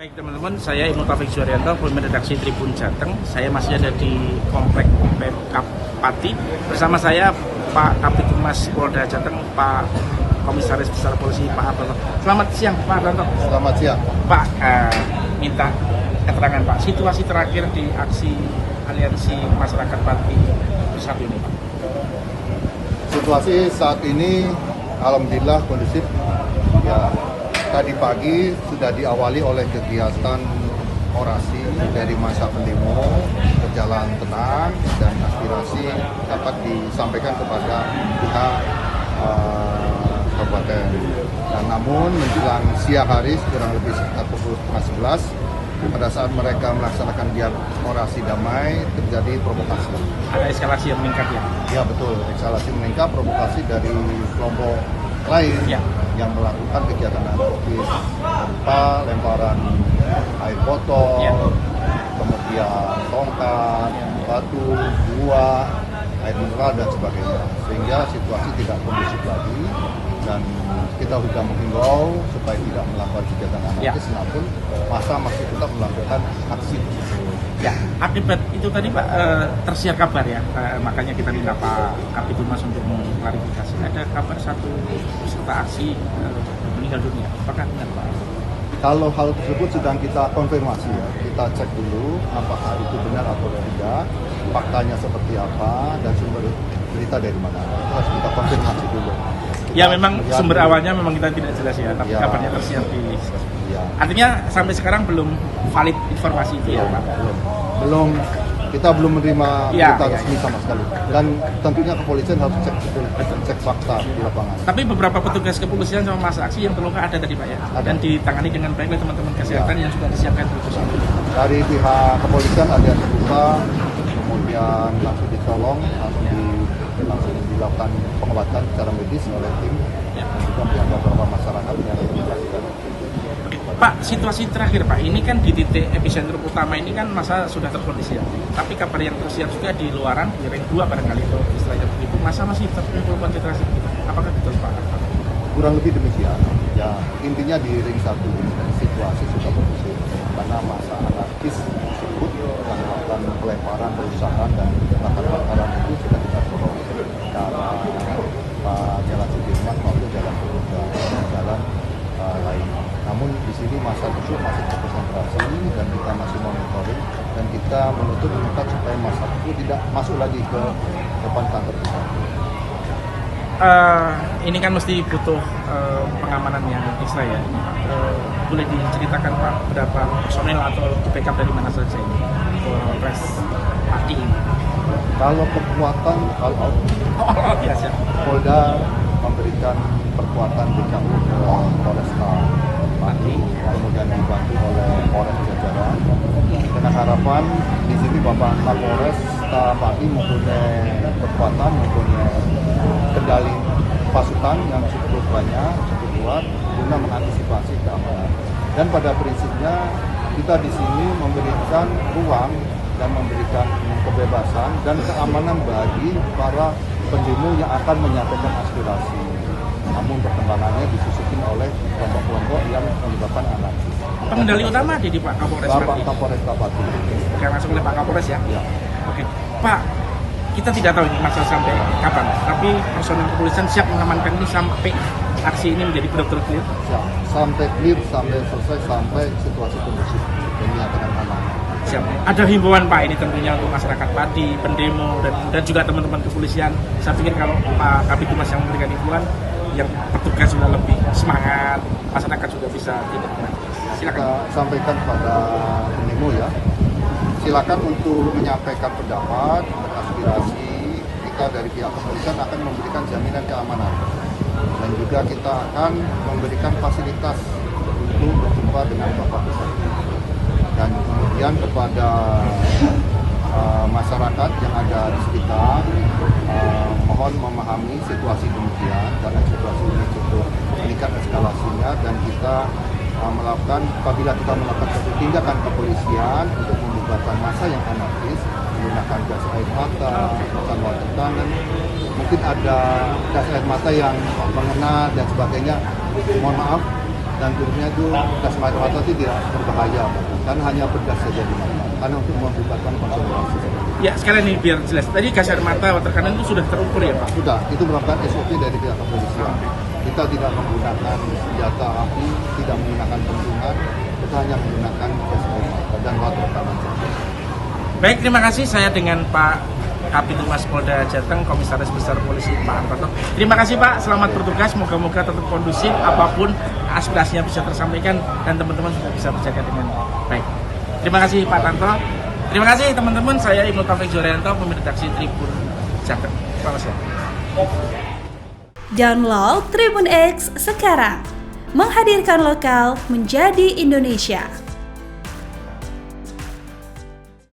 Baik teman-teman, saya Ibnu Taufik Suharyanto, pemimpin redaksi Tribun Jateng. Saya masih ada di Komplek Pemkab Pati. Bersama saya Pak Kapitumas Polda Jateng, Pak Komisaris Besar Polisi Pak Hartanto. Selamat siang Pak Hartanto. Selamat siang. Pak, minta keterangan Pak, situasi terakhir di aksi Aliansi Masyarakat Pati Bersatu ini Pak. Situasi saat ini alhamdulillah kondusif. Ya, tadi pagi sudah diawali oleh kegiatan orasi dari masa pendemo, berjalan tenang dan aspirasi dapat disampaikan kepada pihak kabupaten. Dan namun menjelang siang hari kurang lebih sekitar pukul 11 pada saat mereka melaksanakan giat orasi damai terjadi provokasi. Ada eskalasi yang meningkat ya? Ya betul, eskalasi meningkat, provokasi dari kelompok lain yang melakukan kegiatan anarkis berupa lemparan air botol, kemudian tongkat, batu, buah, air mineral dan sebagainya, sehingga situasi tidak kondusif lagi dan kita sudah menghimbau supaya tidak melakukan kegiatan anarkis, namun massa masih tetap melakukan aksi tersebut. Ya, akibat itu tadi Pak tersiar kabar ya, makanya kita minta Pak Kapitumas untuk mengklarifikasi. Ada kabar satu peserta aksi meninggal dunia, apakah benar Pak? Kalau hal tersebut sedang kita konfirmasi ya, kita cek dulu apakah itu benar atau tidak, faktanya seperti apa, dan sumber berita dari mana. Itu harus kita konfirmasi dulu. Ya memang sumber awalnya memang kita tidak jelas ya, tapi kabarnya tersiar di. Artinya sampai sekarang belum valid informasi itu ya Pak? Belum, kita belum menerima berita resmi sama sekali. Dan tentunya kepolisian harus cek fakta di lapangan. Tapi beberapa petugas kepolisian sama masa aksi yang terluka ada tadi Pak ya? Dan ditangani dengan baik oleh teman-teman kesehatan yang sudah disiapkan di posisi. Dari pihak kepolisian ada yang terluka, kemudian langsung ditolong, langsung dilakukan pengobatan secara medis oleh tim dan juga pihak beberapa masyarakat yang terlibat. Pak, situasi terakhir Pak, ini kan di titik epicentrum utama ini kan masa sudah terkondisi ya. Tapi kabar yang tersiar juga di luaran, di ring 2 barangkali itu istilahnya begitu, masa masih terkumpul konsentrasi begitu. Apakah betul Pak? Kurang lebih demikian. Ya, intinya di ring 1 situasi sudah kondusif karena masa anarkis tersebut melakukan pelemparan, perusahaan dan bakar-bakaran itu sudah kita dorong ke arah Jalan Sudirman maupun Jalan Pemuda dan jalan lain. Namun di sini masa tersebut masih terkonsentrasi dan kita masih monitoring dan kita menuntut supaya masa itu tidak masuk lagi ke depan kantor kita. Ini kan mesti butuh pengamanan yang ekstra ya. Boleh diceritakan Pak berapa personel atau backup dari mana saja ini Polres Pati ini? Kalau kekuatan all out, biasa. Polda memberikan kekuatan backup ke Polresta Pati, kemudian dibantu oleh Polres jajaran. Dengan harapan di sini Bapak Kapolres Pati mempunyai kekuatan, mempunyai kendali pasukan yang cukup banyak, cukup kuat guna mengantisipasi keamanan. Dan pada prinsipnya kita di sini memberikan ruang dan memberikan kebebasan dan keamanan bagi para pendemo yang akan menyampaikan aspirasi. Namun perkembangannya disusukin oleh kelompok-kelompok yang menyebabkan anarkis. Pengendali utama di Pak Kapolres Bapak Kapolres Pati. Oke, langsung oleh Pak Kapolres ya? Ya. Oke, Pak, kita tidak tahu ini masa sampai kapan, tapi personel kepolisian siap mengamankan ini sampai aksi ini menjadi benar-benar clear? Siap. Sampai clear, sampai selesai, sampai situasi kondusif dan menyatakan aman. Siap. Ada himbauan Pak ini tentunya untuk masyarakat Pati, pendemo dan juga teman-teman kepolisian. Saya pikir kalau Pak Kapitumas yang memberikan himbauan, yang petugas sudah lebih semangat, masyarakat juga bisa tidak menangis. Silakan. Kita sampaikan kepada pendemo ya. Silakan untuk menyampaikan pendapat, aspirasi. Kita dari pihak kepolisian akan memberikan jaminan keamanan dan juga kita akan memberikan fasilitas untuk berjumpa dengan Bapak Beserta. Dan kemudian kepada masyarakat yang ada di sekitar, mohon memahami situasi demikian karena situasi ini cukup meningkat eskalasinya dan kita melakukan, apabila kita melakukan suatu tindakan kepolisian untuk membubarkan massa yang anarkis menggunakan gas air mata, bukan water cannon, mungkin ada gas air mata yang mengena dan sebagainya, mohon maaf dan turunnya itu gas air mata itu tidak berbahaya, karena hanya bergas saja di mata, karena untuk membubarkan konsentrasi. Ya, sekalian ini biar jelas. Tadi gas air mata water cannon itu sudah terukur ya Pak? Sudah, itu merupakan SOP dari pihak kepolisian. Kita tidak menggunakan senjata api, tidak menggunakan pentungan, kita hanya menggunakan gas air mata dan water cannon saja. Baik, terima kasih. Saya dengan Pak Kapitumas Polda Jateng, Komisaris Besar Polisi Pak Antoto. Terima kasih Pak, selamat bertugas. Moga-moga tetap kondusif, apapun aspirasinya bisa tersampaikan dan teman-teman juga bisa terjaga dengan baik. Terima kasih Pak Tanto. Terima kasih teman-teman. Saya Ibnu Taufik Zurianto, pemimpin redaksi Tribun Jateng. Selamat siang. Download Tribun X sekarang, menghadirkan lokal menjadi Indonesia.